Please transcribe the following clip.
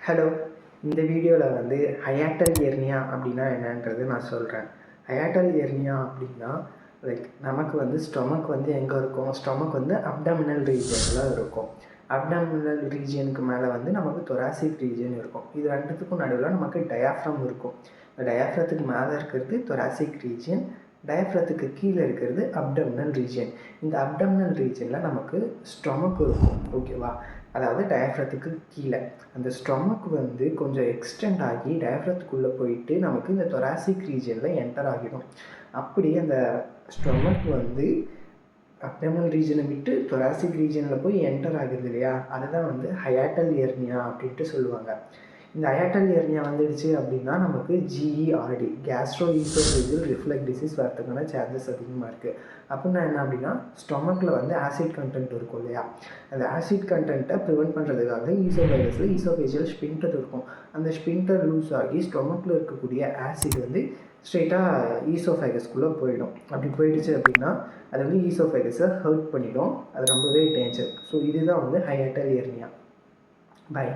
Hello, இந்த வீடியோவில் வந்து ஹயாட்டல் எர்னியா அப்படின்னா என்னன்றது நான் சொல்கிறேன். ஹயாட்டல் எர்னியா அப்படின்னா நமக்கு வந்து ஸ்டொமக் வந்து எங்கே இருக்கும்? ஸ்டொமக் வந்து அப்டாமினல் ரீஜியனில் இருக்கும். அப்டாமினல் ரீஜியனுக்கு மேலே வந்து நமக்கு தொராசிக் ரீஜியன் இருக்கும். இது ரெண்டுத்துக்கும் நடுவில் நமக்கு டயாஃப்ரம் இருக்கும். இந்த டயாஃப்ரத்துக்கு மேலே இருக்கிறது தொராசிக் ரீஜியன், டயாஃப்ரத்துக்கு கீழே இருக்கிறது அப்டாமினல் ரீஜியன். இந்த அப்டாமினல் ரீஜியனில் நமக்கு ஸ்டொமக் இருக்கும். ஓகேவா? அதாவது டயாஃப்ரத்துக்கு கீழே அந்த ஸ்டொமக் வந்து கொஞ்சம் எக்ஸ்டெண்ட் ஆகி டயாஃப்ரத்துக்குள்ளே போயிட்டு நமக்கு இந்த தொராசிக் ரீஜியனில் என்டர் ஆகிடும். அப்படி அந்த ஸ்டொமக் வந்து அப்டமினல் ரீஜனை விட்டு தொராசிக் ரீஜனில் போய் என்டர் ஆகுது இல்லையா, அதை தான் வந்து ஹயாட்டல் எர்னியா அப்படின்ட்டு சொல்லுவாங்க. இந்த ஹயாட்டல் எர்னியா வந்துடுச்சு அப்படின்னா நமக்கு GERD, Castro oesophageal reflex disease வரதுக்கான சான்சஸ் அதிகமாக இருக்குது. அப்படின்னா என்ன அப்படின்னா, ஸ்டொமக்கில் வந்து ஆசிட் கண்டென்ட் இருக்கும் இல்லையா, அந்த ஆசிட் கண்டென்ட்டை ப்ரிவெண்ட் பண்ணுறதுக்காக ஈசோஃபேஜியல் ஸ்பின்டர் இருக்கும். அந்த ஸ்பின்டர் லூஸ் ஆகி ஸ்டொமக்கில் இருக்கக்கூடிய ஆசிட் வந்து ஸ்ட்ரெயிட்டாக ஈசோஃபேகஸ்குள்ளே போயிடும். அப்படி போயிடுச்சு அப்படின்னா அது வந்து ஈசோஃபேகஸை ஹர்ட் பண்ணிடும். அது ரொம்பவே டேஞ்சர். ஸோ இதுதான் வந்து ஹயாட்டல் எர்னியா. பாய்.